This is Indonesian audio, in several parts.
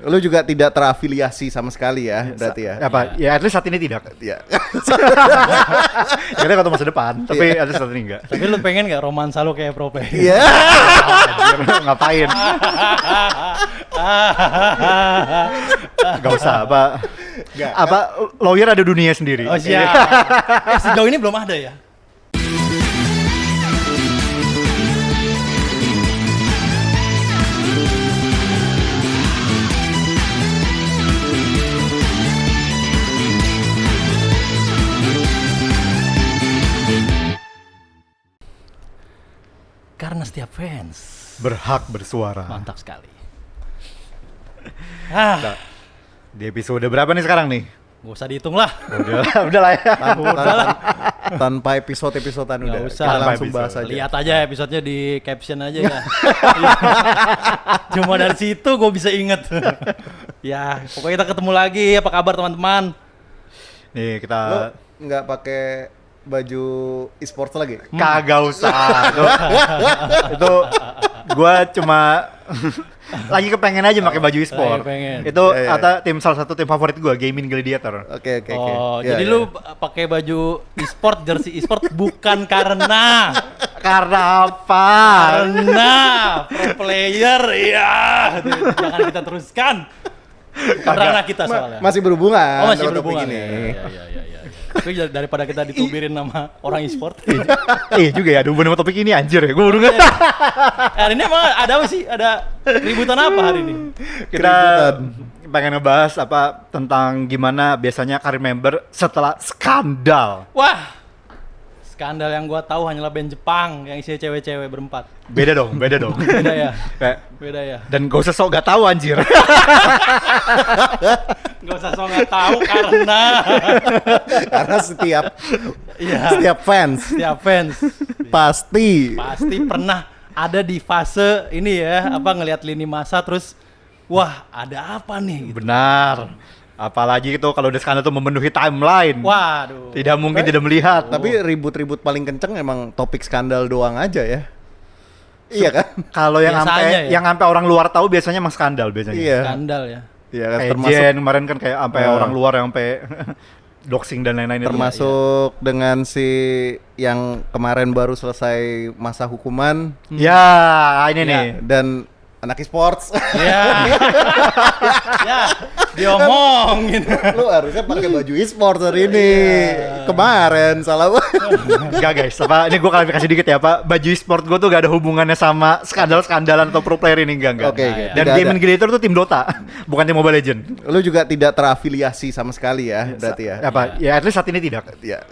Lu juga tidak terafiliasi sama sekali ya, berarti ya. Apa? Ya at least saat ini tidak. Ya. Kita ketemu masa depan, tapi at least saat ini enggak. Tapi lu pengen gak romansa lu kayak pro player? Iya. Ngapain? Gak usah apa. Nggak. Apa lawyer ada dunia sendiri. Oh siap. Sejauh ini belum ada ya? Karena setiap fans Berhak bersuara. mantap sekali. Nah, di episode berapa nih sekarang nih? Gak usah dihitung lah. Udah lah ya. Tanpa episode-episodean udah. usah. Kita Tanpa langsung episode. bahas aja. Lihat aja episodenya di caption aja ya. Cuma dari situ gue bisa inget. Ya, pokoknya kita ketemu lagi. Apa kabar teman-teman? Nih Lu kita nggak pakai baju e-sports lagi? kagak usah. Itu gua cuma lagi kepengen aja pakai baju e-sport. Lagi pengen. Itu Iya, iya. kata salah satu tim favorit gua, Gaming Gladiator. Oke. Oh, Ya, jadi ya. lu pakai baju e-sport, jersey e-sport bukan karena Karena apa? pro player, ya. Jangan kita teruskan. Karena kita soalnya. Masih berhubungan. Oh, masih sama topik berhubungan. ini. Ya. Tapi daripada kita ditubirin nama orang e-sport. Juga ya, ada hubungan sama topik ini anjir ya. Gua baru ngerti. Hari ini emang ada apa sih? Ada keributan apa hari ini? Kita pengen ngebahas apa tentang gimana biasanya karir member setelah skandal. Wah, skandal yang gua tahu hanyalah band Jepang yang isinya cewek-cewek berempat. Beda dong. Beda ya? Kayak, Beda ya? dan gak usah sok gak tahu anjir. Gak usah so nggak tahu Karena setiap Iya. fans Setiap fans pasti pasti pernah ada di fase ini ya, apa ngelihat lini masa terus wah ada apa nih gitu. Benar. Apalagi itu kalau udah skandal tuh memenuhi timeline. Waduh. Tidak mungkin tidak melihat. Tapi ribut-ribut paling kenceng emang topik skandal doang aja ya. Iya kan? Kalau yang Biasanya sampai ya. yang sampai orang luar tahu biasanya emang skandal biasanya. Iya. Skandal ya. Iya kan, Kayak termasuk Jen kemarin kan kayak sampai orang luar yang sampai doxing dan lain-lain itu. termasuk dengan si yang kemarin baru selesai masa hukuman Ya, ini Ya. nih. dan anak e-sports. Ya. Ya, diomongin. Lu harusnya pakai baju e-sports hari ini. Kemarin salah. Enggak guys, apa ini gue klarifikasi dikit ya, Pak. Baju e-sport gue tuh gak ada hubungannya sama skandal-skandalan atau pro player ini, enggak. Oke, Dan tidak Gaming ada. Gladiator tuh tim Dota, bukan tim Mobile Legend. Lu juga tidak terafiliasi sama sekali ya, berarti ya. Apa? Ya at least saat ini tidak. Iya.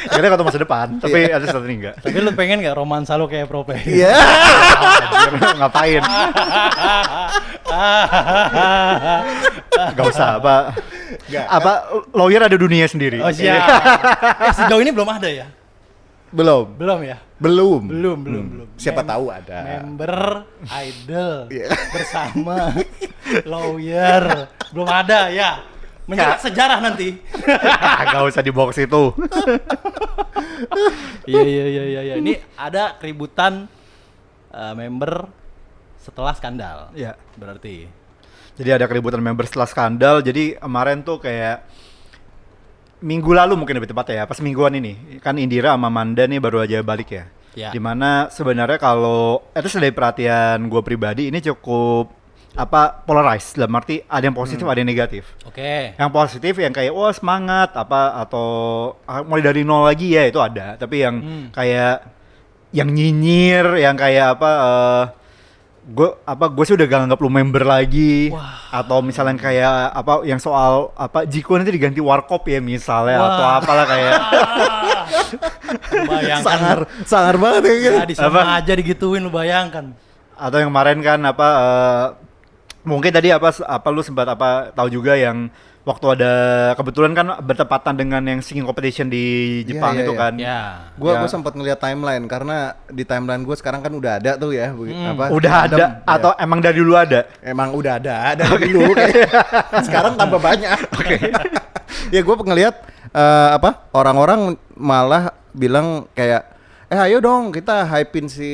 Kita ketemu masa depan, tapi at least saat ini enggak. Tapi lu pengen gak romansa lu kayak pro player? Iya. Ngapain? Gak usah, apa? Nggak. Apa lawyer ada dunia sendiri. Oh siap. Sejauh ini belum ada ya? Belum. Belum ya? Belum. Belum. Siapa tahu ada. Member idol Iya. bersama lawyer belum ada ya. Mencetak sejarah nanti. Gak usah dibawa ke situ. Iya. Ini ada keributan member setelah skandal. Iya. Berarti. Jadi ada keributan member setelah skandal. Jadi kemarin tuh kayak minggu lalu mungkin lebih tepatnya ya, pas mingguan ini kan Indira sama Manda nih baru aja balik ya. Ya. Dimana sebenarnya kalau itu dari perhatian gue pribadi ini cukup apa polarized, dalam arti ada yang positif ada yang negatif. Oke. Yang positif yang kayak wah semangat apa atau mulai dari nol lagi ya itu ada. Tapi yang kayak yang nyinyir, yang kayak apa gue sih udah gak nganggap lu member lagi. Wah. Atau misalnya kayak apa yang soal apa Jiko nanti diganti Warkop ya misalnya. Wah. Atau apalah kayak Bayangkan. Sangar banget ya. Kan? Ya, di sama aja digituin lu bayangkan. atau yang kemarin kan apa mungkin tadi apa lu sempat apa tahu juga yang waktu ada kebetulan kan bertepatan dengan yang singing competition di Jepang Iya, itu iya. kan. Ya. Gue Ya. sempat ngeliat timeline karena di timeline gue sekarang kan udah ada tuh ya. Udah ada ya. atau emang dari dulu ada? Emang udah ada dari dulu kayak. Sekarang tambah banyak. Ya gue ngeliat orang-orang malah bilang kayak ayo dong kita hypein si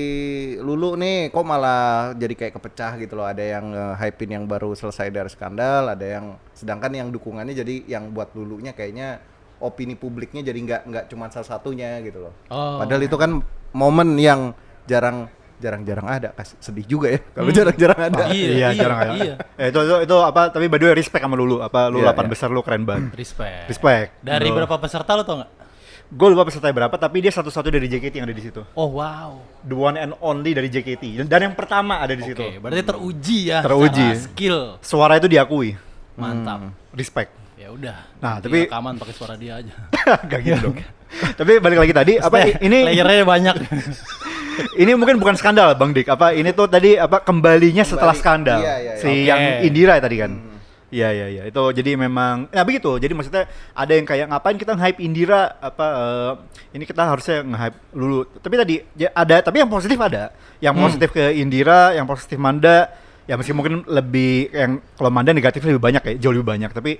Lulu nih, kok malah jadi kayak kepecah gitu loh. Ada yang hypein yang baru selesai dari skandal, ada yang sedangkan yang dukungannya jadi yang buat Lulunya kayaknya opini publiknya jadi nggak cuma salah satunya gitu loh. Padahal itu kan momen yang jarang ada. Sedih juga ya kalau jarang-jarang ada. Iya, jarang ada. iya. Itu apa, tapi by the way respect sama Lulu. Apa lu Iya, 8 iya. besar lu keren banget. Respect. Dari Lu. berapa peserta lo tau nggak? Gue lupa peserta berapa, tapi dia satu-satu dari JKT yang ada di situ. Oh wow. The one and only dari JKT. Dan yang pertama ada di situ. Oke, berarti teruji ya. Teruji. secara skill. Suara itu diakui. Mantap. Respect. Ya udah. Nah, Nanti tapi- rekaman pakai suara dia aja. Gak gitu dong. Tapi balik lagi tadi, ini layernya banyak. ini mungkin bukan skandal Bang Dik. Apa ini tuh tadi kembalinya setelah skandal. Iya, iya, iya. Si Oke. yang Indira tadi kan. Iya. Itu jadi memang begitu. Jadi maksudnya ada yang kayak ngapain kita nge-hype Indira ini kita harusnya nge-hype Lulu. Tapi tadi tapi yang positif ada. Yang positif ke Indira, yang positif Manda. Ya meski mungkin lebih yang kalau Manda negatifnya lebih banyak ya, jauh lebih banyak. Tapi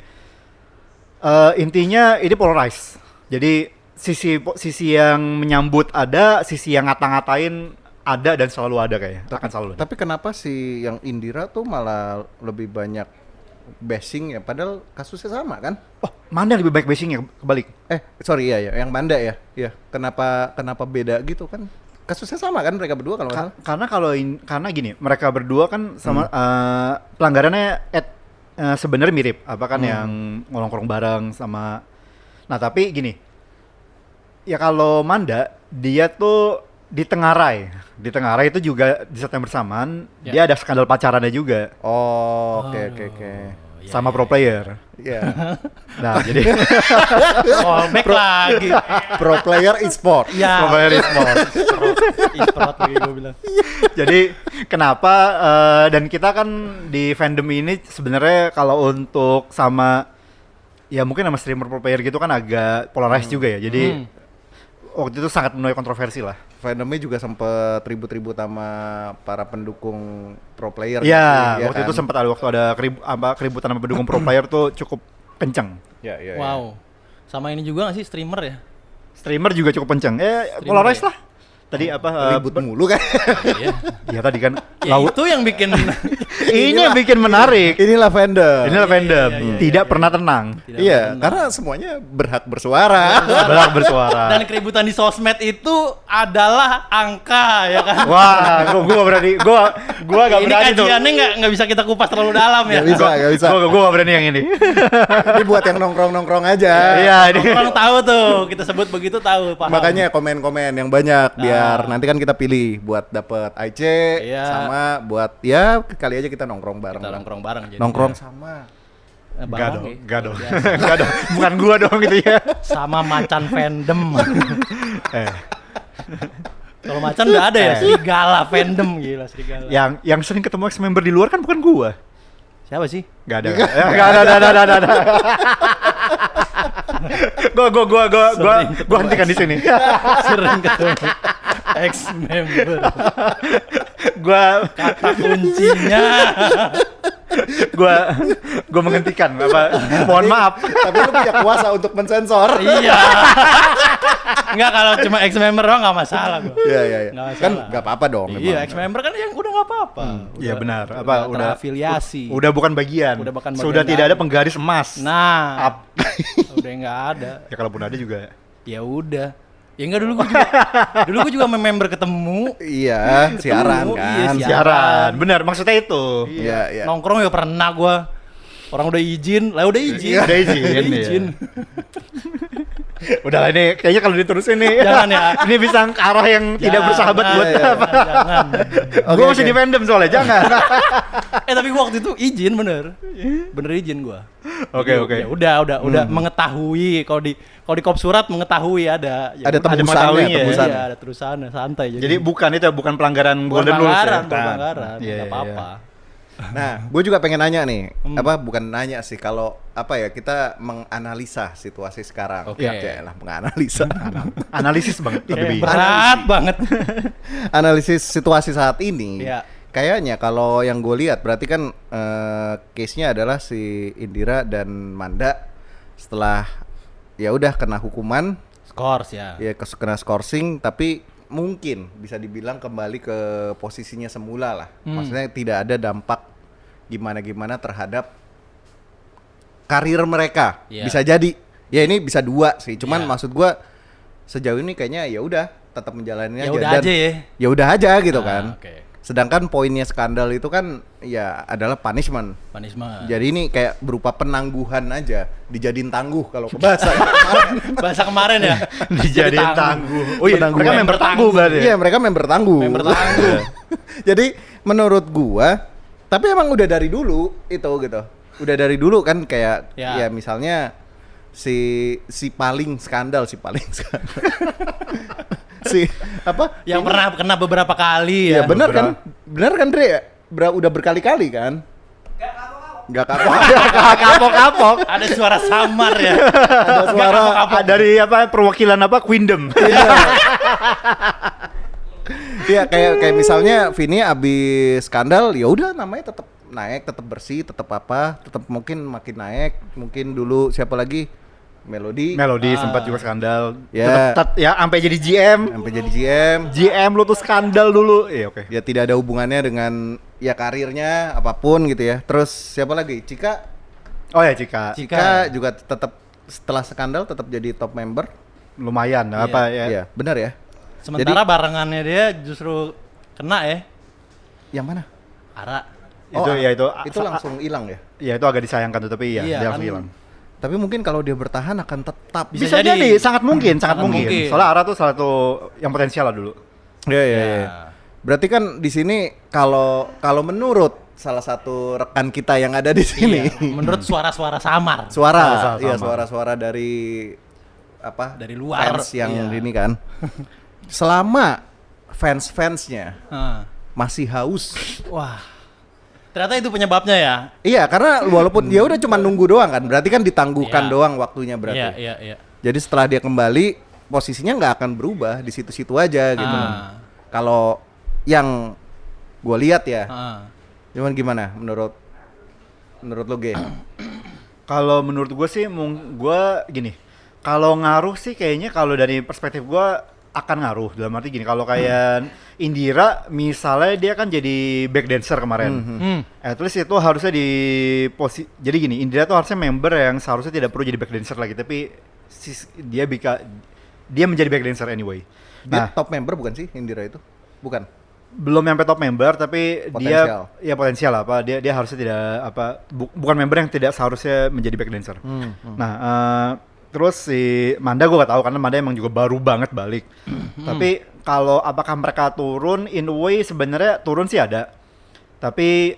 intinya ini polarized. Jadi sisi yang menyambut ada, sisi yang ngata-ngatain ada dan selalu ada kayaknya. Akan selalu ada. Tapi kenapa si yang Indira tuh malah lebih banyak bashing ya? Padahal kasusnya sama kan? Oh, Manda lebih baik bashingnya kebalik. Sorry ya, yang Manda ya. Iya. Kenapa beda gitu kan? Kasusnya sama kan mereka berdua kalau nggak salah? Karena gini, mereka berdua kan sama pelanggarannya sebenarnya mirip. Apa kan yang ngolong-ngolong bareng sama. Nah, tapi gini. Ya kalau Manda dia tuh ditengarai. Ditengarai itu juga di saat yang bersamaan Ya. dia ada skandal pacarannya juga Oh, oke. sama pro player. Iya. Nah, jadi Callback lagi. Pro player e-sport. Ya. pro player is more. E-sport lagi gue bilang. Jadi kenapa dan kita kan di fandom ini sebenarnya kalau untuk sama ya mungkin sama streamer pro player gitu kan agak polarized juga ya. Jadi waktu itu sangat menuai kontroversi lah. Fandomnya juga sempet ribut-ribut sama para pendukung pro player. Iya, gitu, waktu kan? itu sempat ada keributan sama pendukung pro player tuh cukup kenceng. Iya. Wow. Sama ini juga gak sih streamer ya? Streamer juga cukup kenceng. Streamer Polarized ya? lah. Tadi apa Ribut mulu kan? Iya. ya tadi kan Ya itu yang bikin ini yang bikin menarik. Inilah fandom. Inilah fandom. iya, Tidak pernah tenang. Iya, karena semuanya berhak bersuara. Berhak bersuara. dan keributan di sosmed itu adalah angka ya kan. Wah, gua gak berani. Gua gak Ini berani tuh. kajiannya nggak bisa kita kupas terlalu dalam ya. Nggak bisa. Gua gak berani yang ini. Ini buat yang nongkrong-nongkrong aja. Iya, ini. Orang tahu tuh, kita sebut begitu tahu, paham. Makanya komen-komen yang banyak biar nanti kan kita pilih buat dapet IC Iya. sama buat ya kali aja kita nongkrong bareng. kita nongkrong bareng jadi. Nongkrong sama. Enggak dong, ya. enggak dong. Biasa. Enggak dong. Bukan gua dong gitu ya. Sama macan fandom. Eh, Kalau macan udah ada ya, serigala fandom gila serigala. yang sering ketemu ex member di luar kan bukan gua. Siapa sih? Enggak ada. Enggak ada. Gua hentikan di sini. Sering ketemu ex member. Gua Kata kuncinya. gua menghentikan apa? Mohon maaf. Tapi lu punya kuasa untuk mensensor. Iya. Enggak, kalau cuma ex member doang enggak masalah gua. Iya. Nggak masalah. Kan nggak apa-apa dong. Iya, emang. ex member kan yang udah enggak apa-apa. Iya benar. Apa udah afiliasi. Udah bukan bagian. Udah bukan bagian Sudah tidak dari. ada penggaris emas. Nah, Up. udah enggak ada. Ya kalaupun ada juga. Ya udah. Ya enggak dulu gua juga member ketemu. Iya, siaran Ketemu, kan. iya, Siaran. Benar, maksudnya itu. Iya. Nongkrong ya pernah gua. Orang udah izin, lah udah izin. Udah izin, Udah iya. izin. Udah lah ini kayaknya kalau diterusin nih. Jangan ya. Ini bisa ke arah yang tidak bersahabat buat apa. Jangan. Gua masih di fandom soalnya, jangan. Tapi gua waktu itu izin bener. Bener izin gua. Oke. Ya udah mengetahui kalau di kop surat mengetahui ada. Ya Ada udah. tebusannya, mengetahuinya ya. tebusan. Iya, ada terusannya santai Jadi bukan itu ya, bukan pelanggaran bukan golden rules ya. pelanggaran, bukan pelanggaran, Iya, enggak iya. apa-apa. Nah, gue juga pengen nanya nih, bukan nanya sih, kalau apa ya kita menganalisa situasi sekarang. Oke. Ya lah, menganalisa. Analisis banget lebih. Berat banget. Analisis situasi saat ini. Iya. Kayaknya kalau yang gue lihat berarti kan case-nya adalah si Indira dan Manda setelah ya udah kena hukuman, Scores ya. ya kena skorsing, tapi mungkin bisa dibilang kembali ke posisinya semula lah. Maksudnya tidak ada dampak gimana-gimana terhadap karir mereka. Iya. Bisa jadi. Ya ini bisa dua sih. Cuman Iya. maksud gua sejauh ini kayaknya ya udah tetap menjalaninya Ya aja. udah Dan aja ya. ya udah aja gitu Ah, kan. Oke. Sedangkan poinnya skandal itu kan ya adalah punishment. Punishment. Jadi ini kayak berupa penangguhan aja, dijadiin tangguh kalau ke bahasa. Bahasa kemarin ya. Dijadiin Jadi tangguh. Oh iya, Penangguh. mereka member tangguh berarti. Iya, mereka member tangguh. Member tangguh. Jadi menurut gua, tapi emang udah dari dulu itu gitu. Udah dari dulu kan kayak Ya. ya misalnya si paling skandal. Si apa? Yang pernah kena beberapa kali Ya ya. benar kan? Benar kan Dre? Udah berkali-kali kan? Gak kapok. Kapok-kapok. Ada suara samar ya. Ada suara Dari apa perwakilan apa Queendom. Iya kayak misalnya Vini abis skandal ya udah namanya tetap naik, tetap bersih, tetap apa, tetap mungkin makin naik. Mungkin dulu siapa lagi? Melody Sempat juga skandal. Ya. Ya sampai jadi GM. sampai jadi GM. GM lu tuh skandal dulu. Iya oke. Ya tidak ada hubungannya dengan ya karirnya apapun gitu ya. Terus siapa lagi? Cika Oh ya Cika. juga tetap setelah skandal tetap jadi top member. Lumayan Iya. apa ya. Iya, benar ya. Sementara barengannya dia justru kena ya. Yang mana? Ara. Itu ya itu. Itu langsung hilang ya. Ya itu agak disayangkan tuh tapi iya, Iya, dia langsung kan. hilang. Tapi mungkin kalau dia bertahan akan tetap. Bisa Bisa, jadi. jadi, sangat mungkin, sangat Sangat mungkin. mungkin. Soalnya Ara tuh salah satu yang potensial lah dulu. Iya, iya, Ya. iya. Berarti kan di sini kalau menurut salah satu rekan kita yang ada di sini, Iya, menurut suara-suara samar suara, Sama. iya suara-suara dari apa? dari luar. Fans yang Iya. ini kan. Selama fans-fansnya Heeh. masih haus. Wah. Ternyata itu penyebabnya ya. Iya, karena walaupun dia udah cuma nunggu doang kan, berarti kan ditangguhkan Iya. doang waktunya berarti. Iya, iya, iya. Jadi setelah dia kembali, posisinya nggak akan berubah di situ-situ aja gitu. Ah. Kalau yang gue lihat ya, Heeh. cuman gimana menurut lo Ge? Kalau menurut gue sih, gue gini. Kalau ngaruh sih kayaknya kalau dari perspektif gue akan ngaruh. Dalam arti gini, kalau kayak Indira misalnya dia kan jadi back dancer kemarin. At least itu harusnya di jadi gini, Indira tuh harusnya member yang seharusnya tidak perlu jadi back dancer lagi, tapi dia menjadi back dancer anyway. Dia Nah, top member bukan sih Indira itu? Bukan. belum sampai top member tapi Potensial. dia ya potensial apa dia harusnya tidak apa bukan member yang tidak seharusnya menjadi back dancer. Nah, terus si Manda gue gak tahu karena Manda emang juga baru banget balik. Tapi kalau apakah mereka turun, in a way sebenarnya turun sih ada. Tapi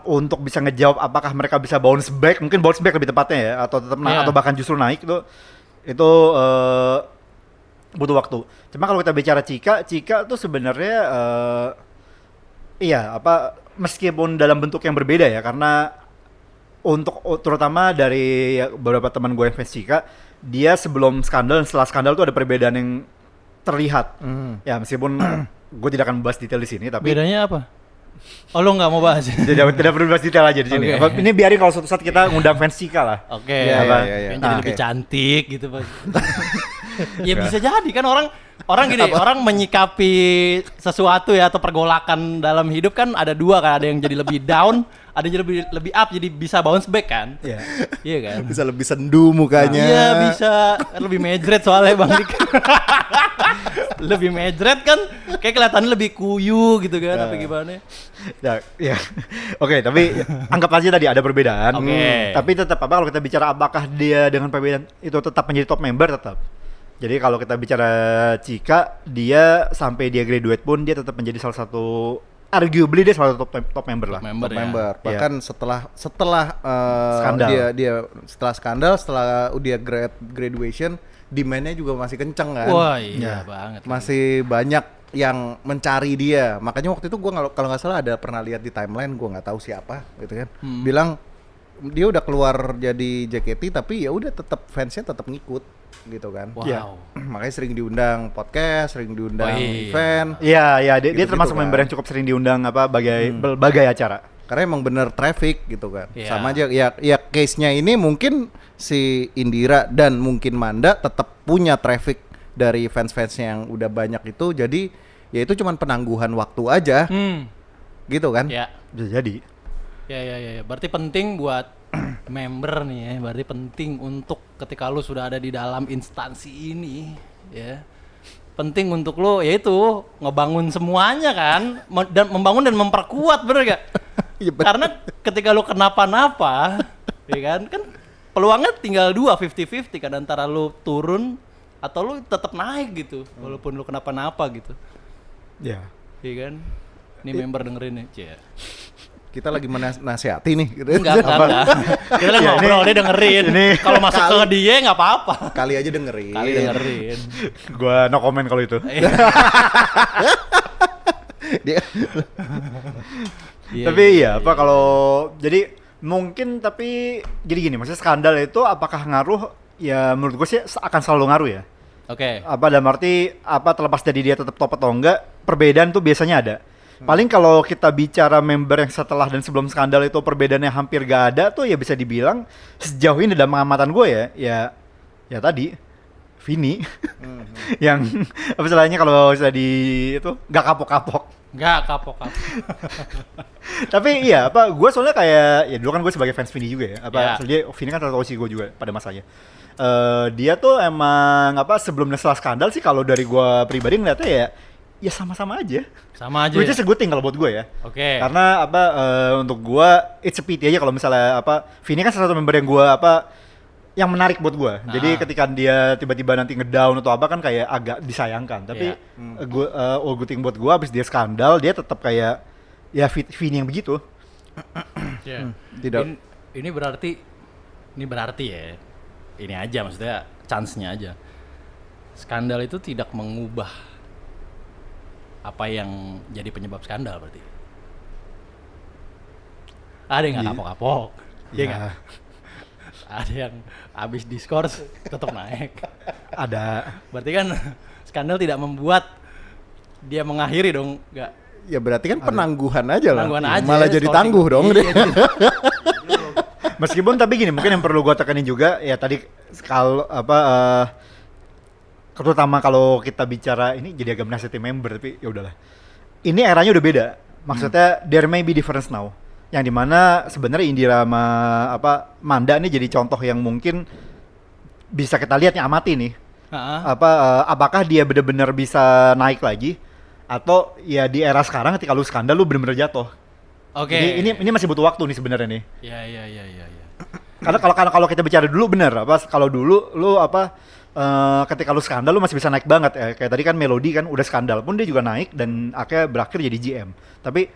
untuk bisa ngejawab apakah mereka bisa bounce back, mungkin bounce back lebih tepatnya ya, atau tetap Iya. atau bahkan justru naik itu butuh waktu. Cuma kalau kita bicara Cika tuh sebenarnya iya apa meskipun dalam bentuk yang berbeda ya, karena untuk terutama dari beberapa teman gue yang fans Cika, dia sebelum skandal dan setelah skandal tuh ada perbedaan yang terlihat. Ya meskipun gue tidak akan membahas detail di sini, tapi Bedanya apa? Oh, lo nggak mau bahas? tidak perlu bahas detail aja di sini. Oke. Apa, ini biarin kalau suatu saat kita ngundang fans Cika lah. Oke. Iya, apa? iya, iya. Yang Nah, jadi lebih oke. cantik gitu, Pak. Ya bisa jadi kan orang gini, orang menyikapi sesuatu ya atau pergolakan dalam hidup kan ada dua kan, ada yang jadi lebih down, ada yang jadi lebih up, jadi bisa bounce back kan. Iya. Iya kan? Bisa lebih sendu mukanya. Iya bisa, kan lebih mejret soalnya Bang Dik. Lebih mejret kan, kayak kelihatannya lebih kuyu gitu kan, apa gimana? Ya. Oke, tapi anggap aja tadi ada perbedaan. Oke. Tapi tetap apa kalau kita bicara apakah dia dengan perbedaan itu tetap menjadi top member tetap. Jadi kalau kita bicara Cika, dia sampai dia graduate pun dia tetap menjadi salah satu arguably dia salah satu top member lah. Member Top ya. member. Bahkan setelah Skandal. dia setelah skandal, setelah dia graduation, demand-nya juga masih kenceng kan. Wah iya Ya. banget. Masih banyak yang mencari dia. Makanya waktu itu gua kalau nggak salah ada pernah lihat di timeline, gua nggak tahu siapa gitu kan. Bilang dia udah keluar jadi JKT tapi ya udah tetap fansnya tetap ngikut gitu kan. Wow. Ya. Makanya sering diundang podcast, sering diundang Oh, iya. event. Iya, dia Gitu-gitu termasuk kan. member yang cukup sering diundang apa berbagai acara. Karena emang bener traffic gitu kan. Iya. Sama aja ya case-nya ini mungkin si Indira dan mungkin Manda tetap punya traffic dari fans-fansnya yang udah banyak itu, jadi ya itu cuman penangguhan waktu aja, gitu kan? Ya. Bisa jadi. Ya. Berarti penting buat member nih ya. Berarti penting untuk ketika lu sudah ada di dalam instansi ini, ya. Penting untuk lu yaitu ngebangun semuanya kan, dan membangun dan memperkuat, bener gak? Iya, bener. Karena ketika lu kenapa-napa, ya kan peluangnya tinggal 50-50 kan, antara lu turun atau lu tetap naik gitu, walaupun lu kenapa-napa gitu. Ya. Iya kan? Ini member dengerin nih, Cie. Kita lagi menasihati nih, gitu. Enggak. Kita lagi ngobrol, dia dengerin. Kalau masuk ke dia nggak apa-apa. Kali aja dengerin. Kali dengerin. Gua no comment kalau itu. Dia Tapi iya, apa kalau jadi mungkin, tapi jadi gini, maksudnya skandal itu apakah ngaruh? Ya menurut gue sih akan selalu ngaruh ya. Oke. Apa dalam arti apa, terlepas dari dia tetap top atau enggak, perbedaan tuh biasanya ada. Paling kalau kita bicara member yang setelah dan sebelum skandal itu perbedaannya hampir gak ada tuh, ya bisa dibilang sejauh ini dalam pengamatan gue ya tadi Vini yang apa istilahnya kalau bisa di itu gak kapok-kapok. Nggak kapok. Tapi iya, apa gue soalnya kayak ya dulu kan gue sebagai fans Vini juga ya. Apa Ya. dia Vini kan tahu sih gue juga pada masanya. Dia tuh emang apa sebelum dan setelah skandal sih kalau dari gue pribadi ngeliatnya ya sama-sama aja. Sama aja. Which Ya? is a good thing kalau buat gue ya. Oke. Karena apa untuk gue it's a pity aja kalau misalnya apa Vini kan salah satu member yang gue apa yang menarik buat gue. Jadi ketika dia tiba-tiba nanti ngedown atau apa kan kayak agak disayangkan. Tapi gue all good thing buat gue abis dia skandal dia tetap kayak ya Vini yang begitu. Ya. Tidak. Ini berarti ya. Ini aja maksudnya chance-nya aja. Skandal itu tidak mengubah apa yang jadi penyebab skandal berarti. Ada yang nggak kapok-kapok. Iya nggak? Ada yang habis diskors tetap naik. Ada. Berarti kan skandal tidak membuat dia mengakhiri dong, nggak? ya berarti kan penangguhan aja lah. Penangguhan aja, Malah jadi stalling. tangguh dong Iya, dia. Meskipun tapi gini, mungkin yang perlu gue tekanin juga ya tadi kalau apa terutama kalau kita bicara ini jadi agak menasihati member, tapi ya udahlah. Ini eranya udah beda. Maksudnya there may be difference now. Yang dimana sebenarnya Indira sama apa Manda ini jadi contoh yang mungkin bisa kita lihat nih, amati nih. Apakah dia benar-benar bisa naik lagi atau ya di era sekarang ketika lu skandal lu benar-benar jatuh. Oke. Jadi ini masih butuh waktu nih sebenarnya nih. Iya. Karena kalau kita bicara dulu bener apa kalau dulu lu apa ketika lu skandal lu masih bisa naik banget ya. Kayak tadi kan Melody kan udah skandal pun dia juga naik dan akhirnya berakhir jadi GM. Tapi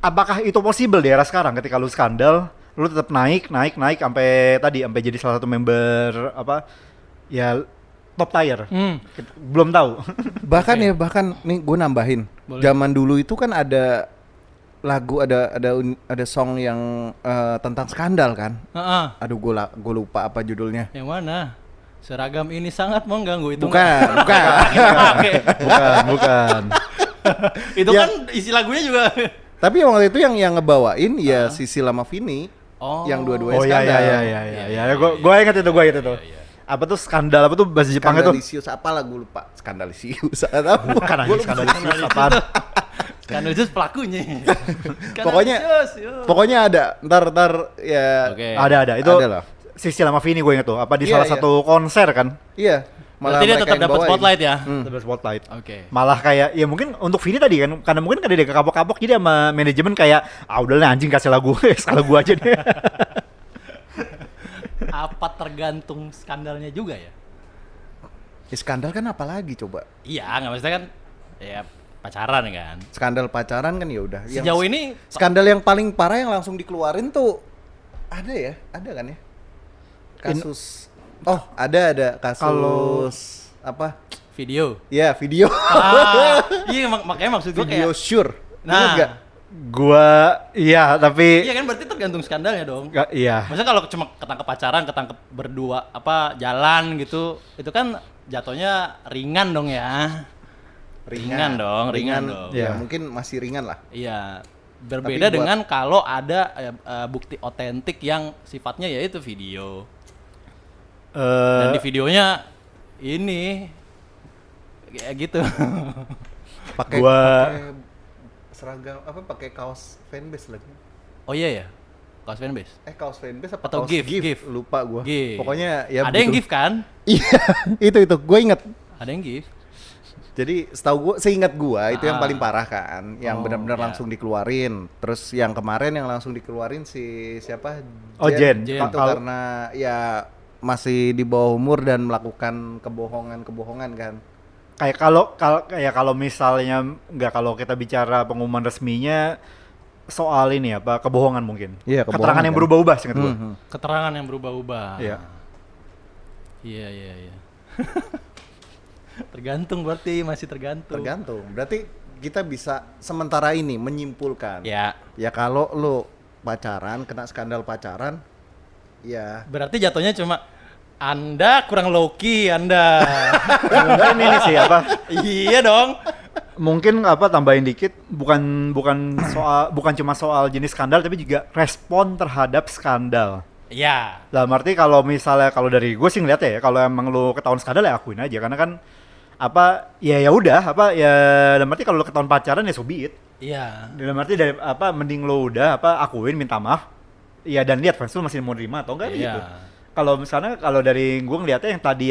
apakah itu possible di era sekarang ketika lu skandal lu tetap naik sampai jadi salah satu member apa ya top tier? Belum tahu. Bahkan nih gue nambahin. Boleh. Zaman dulu itu kan ada lagu ada song yang tentang skandal kan. Aduh gue lupa apa judulnya. Yang mana? Seragam ini sangat mengganggu itu. Bukan. Bukan. Itu Ya. kan isi lagunya juga. Tapi waktu itu yang ngebawain ya Sisi sama Vini. Oh. Yang dua-duanya Oh iya. Iya. Gue ingat itu. Apa tuh skandal apa tuh bahasa Jepang itu? Skandalisius apa lah gue lupa. Skandalisius atau Bukan aja skandalisius apaan? Skandalisius pelakunya. Pokoknya pokoknya ada ntar ya. Oke. Ada itu. Ada lah. Sisi sama Vini gue ingat tuh. Apa di Iya, salah satu konser kan? Iya. Berarti dia tetap dapat spotlight ya. Terus spotlight. Oke. Malah kayak ya mungkin untuk Vini tadi kan karena mungkin kan dia kapok-kapok jadi sama manajemen kayak udahlah anjing kasih lagu aja deh. Apa tergantung skandalnya juga ya? Ya, skandal kan apalagi coba. Iya, nggak maksudnya kan ya pacaran kan. Skandal pacaran kan ya udah. Yang Sejauh ini skandal yang paling parah yang langsung dikeluarin tuh ada kan ya? Kasus ada kasus Kalau- apa? video. Ya, video. Iya makanya maksud gue Video kayak sure. Ingat nah, nggak? Gua iya tapi iya kan berarti tergantung skandalnya dong. iya. Maksudnya kalau cuma ketangkep pacaran, ketangkep berdua apa jalan gitu, itu kan jatuhnya ringan dong ya. Ringan dong. Ya, Iya. mungkin masih ringan lah. Iya. Berbeda Tapi buat- dengan kalau ada bukti otentik yang sifatnya yaitu video. Dan di videonya ini kayak gitu. Pakai Gua- pakai seragam apa pakai kaos fanbase lagi. Oh iya ya, kaos fanbase. Kaos fanbase apa Atau kaos GIF? Lupa gua. GIF. Pokoknya ya ada yang begitu. GIF kan? Iya, itu gue inget. Ada yang GIF. Jadi setahu gue, seingat gua itu yang Ah. paling parah kan, yang Oh, benar-benar iya. langsung dikeluarin. Terus yang kemarin yang langsung dikeluarin si siapa? Oh, Jen. Jen. Itu karena ya masih di bawah umur dan melakukan kebohongan kan. Kayak kalau misalnya nggak, kalau kita bicara pengumuman resminya soal ini apa kebohongan mungkin. Iya, Keterangan kebohongan yang kan. berubah-ubah seingat gua. Mhm. Keterangan yang berubah-ubah. Iya. Iya. Tergantung berarti, masih tergantung. Tergantung. Berarti kita bisa sementara ini menyimpulkan. Ya, Ya kalau lo pacaran, kena skandal pacaran, ya berarti jatuhnya cuma Anda kurang low-key, Anda. Mungkin ini sih apa? Iya dong. Mungkin apa tambahin dikit, bukan cuma soal jenis skandal tapi juga respon terhadap skandal. Ya, Dalam arti kalau misalnya kalau dari gue sih ngeliat ya, kalau emang lu ketahuan skandal ya akuin aja, karena kan apa ya udah apa ya, dalam arti kalau lu ketahuan pacaran ya so be it. iya. Dalam arti dari apa mending lu udah apa akuin, minta maaf. Ya dan lihat fans lu masih mau nerima atau enggak Iya. gitu. Kalau misalnya kalau dari gue ngeliatnya yang tadi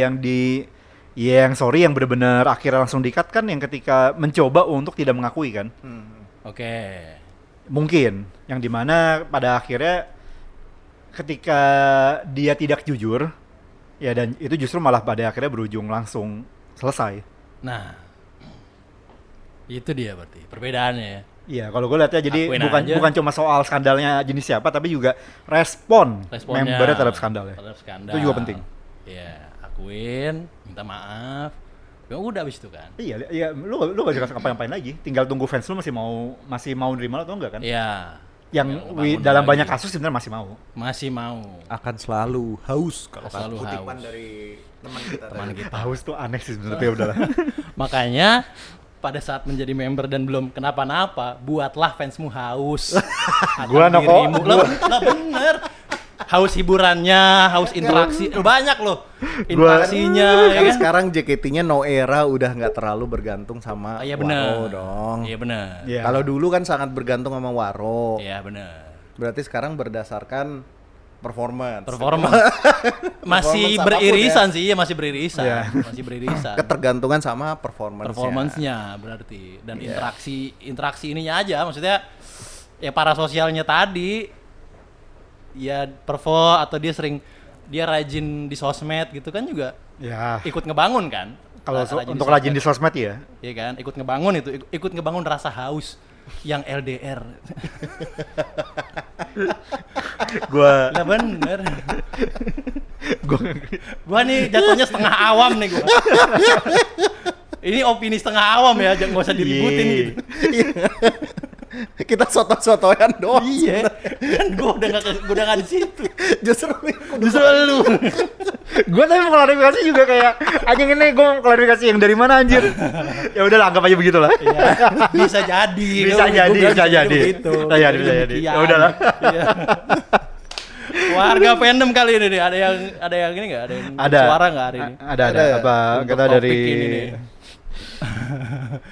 yang sorry yang bener-bener akhirnya langsung di-cut kan, yang ketika mencoba untuk tidak mengakui kan. Oke. Mungkin yang dimana pada akhirnya ketika dia tidak jujur ya, dan itu justru malah pada akhirnya berujung langsung selesai. Nah, itu dia berarti perbedaannya ya. Iya, kalau gue lihatnya jadi Akuin bukan aja. bukan cuma soal skandalnya jenis siapa, tapi juga respon Responnya membernya terhadap skandal ya. terhadap skandal. Itu juga penting. Iya, akuin, minta maaf. Ya udah abis itu kan. Iya, lu gak bisa ngapain lagi. Tinggal tunggu fans lu masih mau nerima lo atau enggak kan? Iya. Yang ngebangun dalam lagi. banyak kasus sebenarnya masih mau. Masih mau. akan selalu haus kalau Selalu kutipan haus. dari teman kita. Teman tadi. kita. Haus tuh aneh sih sebenarnya, udahlah. Makanya pada saat menjadi member dan belum kenapa-napa, buatlah fansmu haus. akan Gua no kok. dirimu. Lah bener. Haus hiburannya, haus interaksi. Banyak loh interaksinya. ya Kan kan? sekarang JKT-nya No Era udah nggak terlalu bergantung sama Iya Waro bener. dong. Iya bener. Iya. Kalau dulu kan sangat bergantung sama Waro. Iya bener. Berarti sekarang berdasarkan performance. Masih Performance beririsan sih, ya masih beririsan. Iya. Masih beririsan. Ketergantungan sama performance. Performance-nya berarti, dan Iya. interaksi ininya aja, maksudnya ya para sosialnya tadi ya atau dia rajin di sosmed gitu kan juga Ya, ikut ngebangun kan. kalau Rajin untuk rajin di sosmed ya. Iya kan, ikut ngebangun itu, ikut ngebangun rasa haus yang LDR. Gua Lah bener. gua Gua nih jatuhnya setengah awam nih gua. Ini opini setengah awam ya, jangan nggak usah diributin Iya. gitu. Kita soto-sotoan doang. Iya, kan gua udah nggak di situ. Justru Justru lu. Gua tapi mau klarifikasi juga kayak anjing, ini gua klarifikasi yang dari mana anjir. Ya udahlah, anggap aja begitulah. Iya, bisa jadi. Bisa Gua jadi, bilang bisa jadi. begitu. Bisa jadi, bisa jadi. Demikian. Ya udahlah. Iya. Warga fandom kali ini nih, ada yang ini nggak? Ada yang Ada. suara nggak hari ini? Ada Ada. apa Untuk kita topik dari ini nih.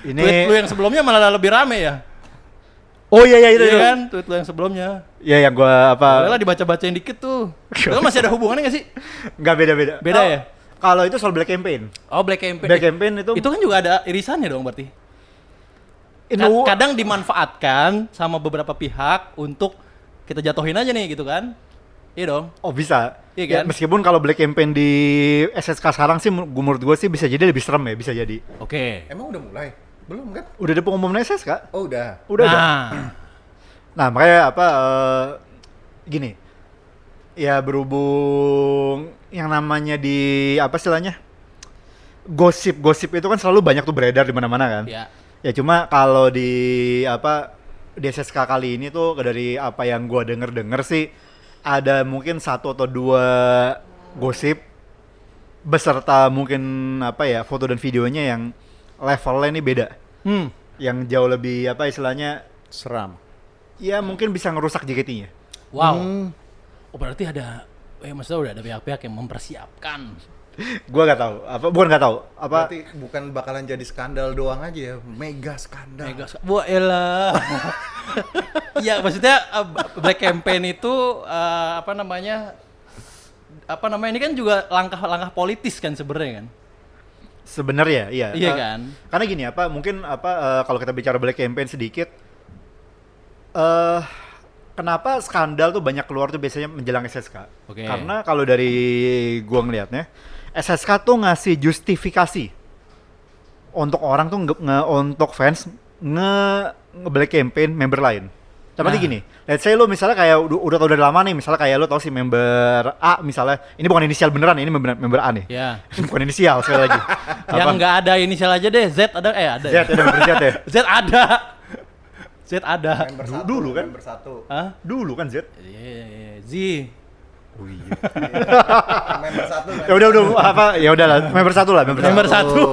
ini Tweet lu yang sebelumnya malah lebih rame ya? Oh iya itu. Iya kan? Tweet lu yang sebelumnya. Ya yang gua apa? Boleh lah dibaca-bacain dikit tuh. Itu masih ada hubungannya nggak sih? Enggak, beda-beda. Beda Oh, ya? Kalau itu soal Black Campaign. Oh, Black Campaign. Black Campaign itu Itu kan juga ada irisannya dong berarti. Inu- Kadang dimanfaatkan sama beberapa pihak untuk kita jatuhin aja nih gitu kan. Iya dong. Oh bisa. Iya Ya, kan? meskipun kalau Black Campaign di SSK sekarang sih menurut gua sih bisa jadi lebih serem ya, bisa jadi. Oke. Emang udah mulai? Belum kan? Udah ada pengumuman SSK? Oh udah. Udah. Nah, Nah, makanya apa gini. Ya berhubung yang namanya di apa istilahnya? Gosip-gosip itu kan selalu banyak tuh beredar di mana-mana kan. ya. Ya cuma kalau di apa di SSK kali ini tuh dari apa yang gua denger sih ada mungkin 1 atau 2 gosip beserta mungkin apa ya foto dan videonya yang levelnya ini beda. Yang jauh lebih apa istilahnya Seram. ya mungkin bisa ngerusak JKT-nya. Wow. Oh berarti ada, maksudnya udah ada pihak-pihak yang mempersiapkan. Gua nggak tahu. Bukan nggak tahu. Berarti bukan bakalan jadi skandal doang aja ya, mega skandal. Wah elah. Iya maksudnya Black Campaign itu apa namanya ini kan juga langkah politis kan sebenarnya kan. Sebenarnya iya. Iya kan. Karena gini mungkin kalau kita bicara Black Campaign sedikit, kenapa skandal tuh banyak keluar tuh biasanya menjelang SSK? Oke. Karena kalau dari gua ngelihatnya, SSK tuh ngasih justifikasi untuk orang tuh untuk fans nge-Black Campaign member lain. Seperti gini, let's say lu misalnya kayak udah tau dari lama nih, misalnya kayak lu tau si member A misalnya, ini bukan inisial beneran, ini member A nih. Ya. Bukan inisial sekali lagi. Yang nggak ada inisial aja deh, Z ada ada. Z ada member Z ya. Z ada. Z ada. Member Du- satu, dulu kan? member satu. Hah? Dulu kan Z. Iya, Z. Oh iya. Member satu. Ya udah ya udahlah, member satu lah, member Member satu. satu.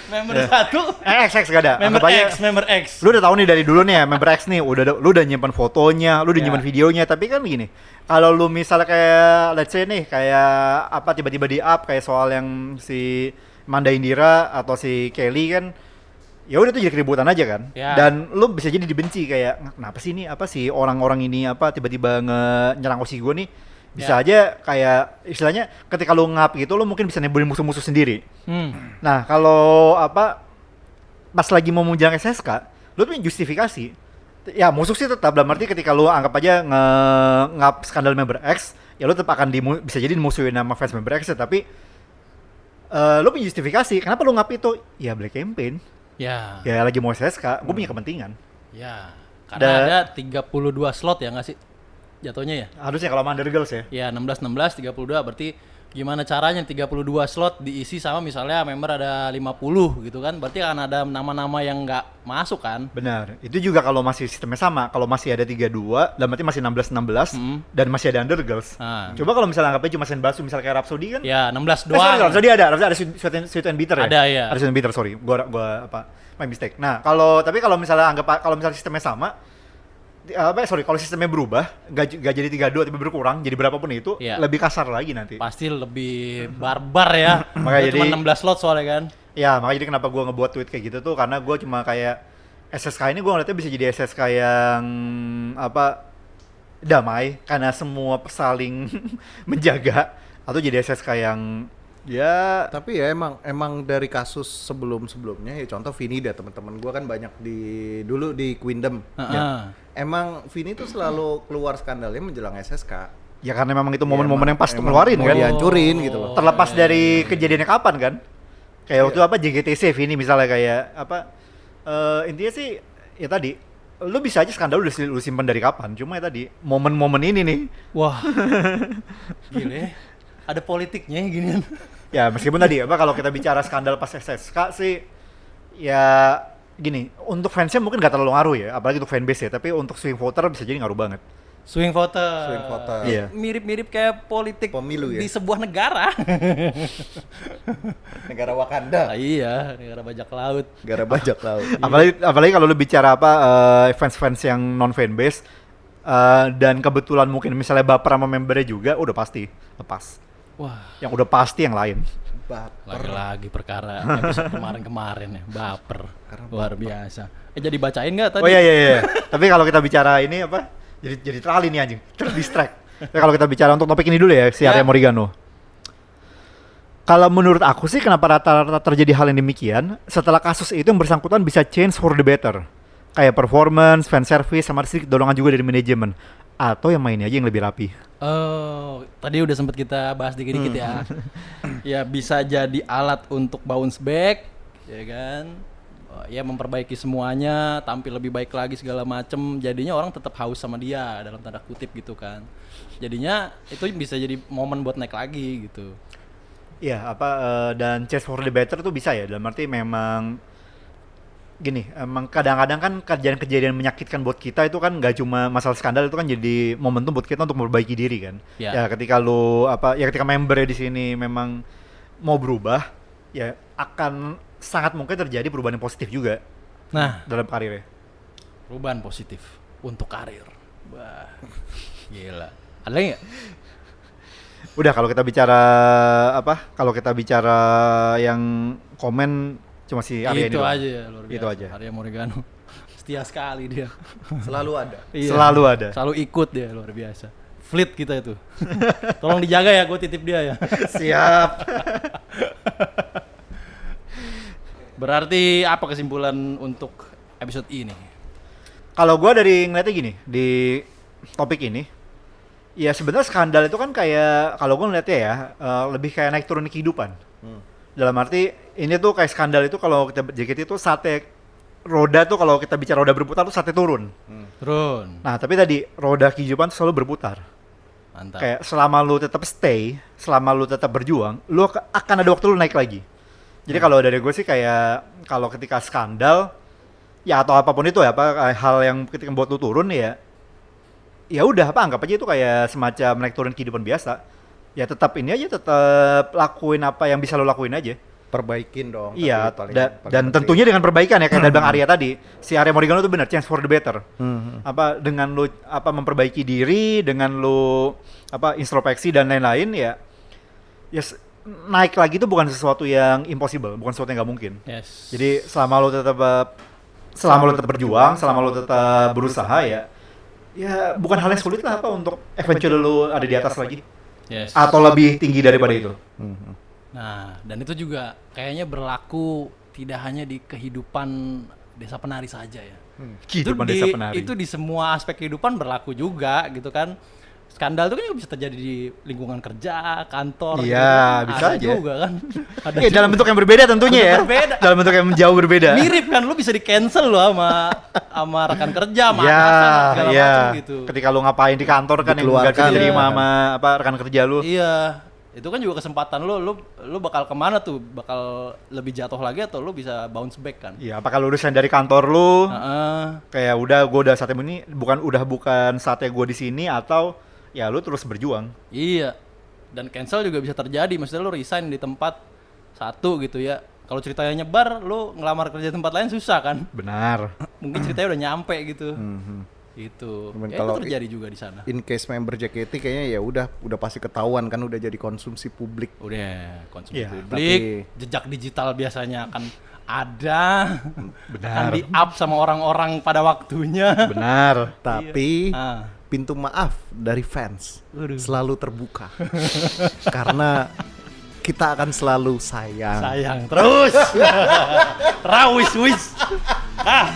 Member satu. X gak ada. Member Anggap aja- X, member X. Lu udah tahu nih dari dulu nih ya, member X nih, lu udah nyimpan fotonya, lu udah Ya. nyimpan videonya, tapi kan gini, kalau lu misalnya kayak let's say nih kayak tiba-tiba di up kayak soal yang si Manda Indira atau si Kelly kan, ya udah tuh jadi keributan aja kan. Ya. Dan lu bisa jadi dibenci kayak kenapa sih ini sih orang-orang ini tiba-tiba nyerang OC gue nih. Bisa Ya. aja kayak istilahnya ketika lu ngap gitu lu mungkin bisa nebulin musuh-musuh sendiri. Nah, kalau pas lagi mau menjelang SSK, lu tuh justifikasi. Ya, musuh sih tetap dalam arti ketika lu anggap aja ngap skandal member X, ya lu tetap akan bisa jadi dimusuhin nama fans member X, tapi lu punya justifikasi. Kenapa lu ngap itu? Ya Black Campaign. Ya. Ya lagi mau SSK, gue punya kepentingan. Ya. Karena ada 32 slot ya nggak sih? Jatuhnya ya? Harusnya kalau Under Girls ya. Ya 16 32 berarti gimana caranya 32 slot diisi sama misalnya member ada 50 gitu kan, berarti akan ada nama-nama yang nggak masuk kan. Benar. Itu juga kalau masih sistemnya sama. Kalau masih ada 32, dan berarti masih 16 dan masih ada Under Girls. Nah. Coba kalau misalnya anggapnya cuma Senbasu misalnya kayak Rhapsody kan. Ya 16 Sorry, doang. Rhapsody ada Sweet and Bitter ya? Ada, ya. Ada Sweet and Bitter, sorry. Gua my mistake. Nah, kalau misalnya kalau misalnya sistemnya sama, kalau sistemnya berubah, gak jadi 32 tapi berkurang jadi berapapun itu, Iya. lebih kasar lagi nanti. Pasti lebih barbar ya. Makanya Cuma jadi- 16 slot soalnya kan. Ya, makanya jadi kenapa gue ngebuat tweet kayak gitu tuh, karena gue cuma kayak SSK ini gue ngeliatnya bisa jadi SSK yang damai, karena semua saling menjaga, atau jadi SSK yang ya Tapi ya emang dari kasus sebelumnya ya, contoh Vini deh, teman-teman gua kan banyak dulu di Queendom. Heeh. Emang Vini tuh selalu keluar skandalnya menjelang SSK. ya karena memang itu momen-momen yang pas untuk emang ngeluarin mau kan. dihancurin gitu loh. Terlepas dari kejadiannya kapan kan. Kayak waktu JGTC ini misalnya kayak intinya sih ya tadi lu bisa aja skandal lu simpan dari kapan, cuma ya tadi momen-momen ini nih. Wah. Gile. Ada politiknya ginian. Ya meskipun tadi kalau kita bicara skandal pas SSK sih ya gini, untuk fansnya mungkin gak terlalu ngaruh ya, apalagi untuk fanbase ya, tapi untuk swing voter bisa jadi ngaruh banget. Swing voter. Swing voter. Iya. Mirip-mirip kayak politik Pemilu ya? di sebuah negara. Negara Wakanda, Iya, negara bajak laut. negara bajak laut. Apalagi kalau lu bicara fans-fans yang non fanbase dan kebetulan mungkin misalnya baper sama membernya juga, udah pasti lepas. Wah, Yang udah pasti yang lain. Baper. lagi-lagi perkara episode kemarin-kemarin ya, baper. Karena Luar biasa. Jadi bacain nggak tadi? Oh iya. Tapi kalau kita bicara ini jadi teralih nih anjing, terdistract. Tapi kalau kita bicara untuk topik ini dulu ya, si Arya Ya. Morigano. Kalau menurut aku sih kenapa rata-rata terjadi hal yang demikian, setelah kasus itu yang bersangkutan bisa change for the better. Kayak performance, fan service, sama sedikit dorongan juga dari manajemen. Atau yang mainnya aja yang lebih rapi. Oh, tadi udah sempet kita bahas dikit-dikit ya. Ya bisa jadi alat untuk bounce back, ya kan? Oh, ya memperbaiki semuanya, tampil lebih baik lagi segala macem. Jadinya orang tetap haus sama dia dalam tanda kutip gitu kan. Jadinya itu bisa jadi momen buat naik lagi gitu. Iya, dan chance for the better tuh bisa ya. Dalam arti memang gini, emang kadang-kadang kan kejadian-kejadian menyakitkan buat kita itu kan nggak cuma masalah skandal, itu kan jadi momentum buat kita untuk memperbaiki diri kan. Ya. Ya ketika ketika membernya di sini memang mau berubah, ya akan sangat mungkin terjadi perubahan yang positif juga Nah, dalam karirnya. perubahan positif untuk karir. Wah, gila. Ada nggak? Udah kalau kita bicara apa? Kalau kita bicara yang komen cuma si Arya ini Itu doang. aja ya, luar biasa. Itu aja. Arya Morgano. Setia sekali dia. Selalu ada. Iya. Selalu ada. Selalu ikut dia, luar biasa. Fleet kita itu. Tolong dijaga ya, gue titip dia ya. Siap. Berarti apa kesimpulan untuk episode ini? Kalau gua dari ngeliatnya gini, di topik ini, ya sebenarnya skandal itu kan kayak kalau gua ngeliatnya ya lebih kayak naik turun kehidupan. Dalam arti ini tuh kayak skandal itu kalau kita JKT itu sate roda tuh kalau kita bicara roda berputar tuh sate turun. Turun. Nah tapi tadi roda kehidupan tuh selalu berputar. Mantap. Kayak selama lu tetap stay, selama lu tetap berjuang, lu akan ada waktu lu naik lagi. Jadi kalau dari gue sih kayak kalau ketika skandal ya atau apapun itu ya apa hal yang ketika buat lu turun ya udah apa anggap aja itu kayak semacam naik turun kehidupan biasa. Ya tetap ini aja tetap lakuin apa yang bisa lu lakuin aja. Perbaikin dong. Iya, tapi paling dan penting. tentunya dengan perbaikan ya kayak dari Bang Arya tadi. Si Arya Morgano itu benar chance for the better. Apa dengan lu apa memperbaiki diri, dengan lu apa introspeksi dan lain-lain ya naik lagi itu bukan sesuatu yang impossible, bukan sesuatu yang nggak mungkin. Yes. Jadi selama lu tetap berjuang, selama lu tetap berusaha ya bukan hal yang sulit lah apa untuk eventually lu ada di atas lagi Yes. atau lebih tinggi daripada itu. Nah, dan itu juga kayaknya berlaku tidak hanya di kehidupan desa penari saja ya. Kehidupan desa penari. Itu di semua aspek kehidupan berlaku juga gitu kan. Skandal itu kan juga bisa terjadi di lingkungan kerja, kantor. Iya, gitu. bisa Ada aja. juga kan. Ada Iya, dalam bentuk yang berbeda tentunya ya. Berbeda. Dalam bentuk yang jauh berbeda. mirip kan, lu bisa di cancel lo sama rekan kerja, sama Iya, atasan segala iya. macam gitu. Ketika lu ngapain di kantor kan yang nggak bisa Dikeluarkan. diterima Iya. sama apa rekan kerja lu. Iya, itu kan juga kesempatan lu bakal kemana tuh, bakal lebih jatuh lagi atau lu bisa bounce back kan? Iya, apakah lu resign dari kantor lu? Heeh. Kayak gua udah saatnya ini bukan saatnya gua di sini atau ya lu terus berjuang. Iya. Dan cancel juga bisa terjadi, maksudnya lu resign di tempat satu gitu ya. Kalau ceritanya nyebar, lu ngelamar kerja di tempat lain susah kan? Benar. Mungkin ceritanya udah nyampe gitu. Gitu. Cuman Kayak kalau itu terjadi juga di sana. In case member JKT kayaknya ya udah pasti ketahuan kan, udah jadi konsumsi publik. Udah konsumsi Iya, publik, tapi- jejak digital biasanya akan ada, Benar. akan di up sama orang-orang pada waktunya. Benar. Tapi Ah. pintu maaf dari fans Waduh. selalu terbuka. Karena kita akan selalu sayang. Sayang terus. Rawis wis. Ah.